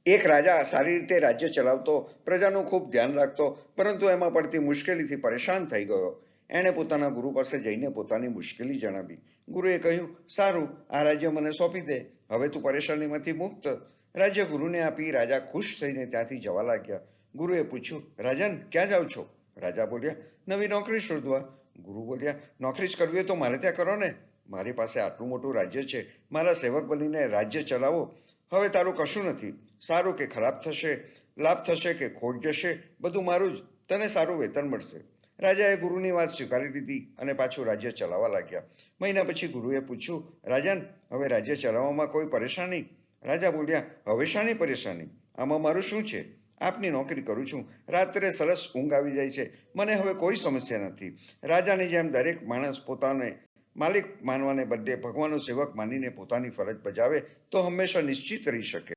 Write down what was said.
એક રાજા સારી રીતે રાજ્ય ચલાવતો, પ્રજાનું ખૂબ ધ્યાન રાખતો, પરંતુ એમાં પડતી મુશ્કેલીથી પરેશાન થઈ ગયો. એણે પોતાના ગુરુ પાસે જઈને પોતાની મુશ્કેલી જણાવી. ગુરુએ કહ્યું, સારું, આ રાજ્ય મને સોંપી દે, હવે તું પરેશાનીમાંથી મુક્ત. રાજ્ય ગુરુને આપી રાજા ખુશ થઈને ત્યાંથી જવા લાગ્યા. ગુરુએ પૂછ્યું, રાજન, ક્યાં જાઓ છો? રાજા બોલ્યા, નવી નોકરી શોધવા. ગુરુ બોલ્યા, નોકરી જ કરવી હોય તો મારે ત્યાં કરો ને. મારી પાસે આટલું મોટું રાજ્ય છે, મારા સેવક બનીને રાજ્ય ચલાવો. હવે તારું કશું નથી. સારું કે ખરાબ થશે, લાભ થશે કે ખોટ જશે, બધું મારું જ. તને સારું વેતન મળશે. રાજાએ ગુરુની વાત સ્વીકારી લીધી અને પાછું રાજ્ય ચલાવવા લાગ્યા. મહિના પછી ગુરુએ પૂછ્યું, રાજન, હવે રાજ્ય ચલાવવામાં કોઈ પરેશાની? રાજા બોલ્યા, હવે શાની પરેશાની? આમાં મારું શું છે? આપની નોકરી કરું છું, રાત્રે સરસ ઊંઘ આવી જાય છે, મને હવે કોઈ સમસ્યા નથી. રાજાની જેમ દરેક માણસ પોતાને માલિક માનવાને બદલે ભગવાનનો સેવક માનીને પોતાની ફરજ બજાવે તો હંમેશા નિશ્ચિત રહી શકે.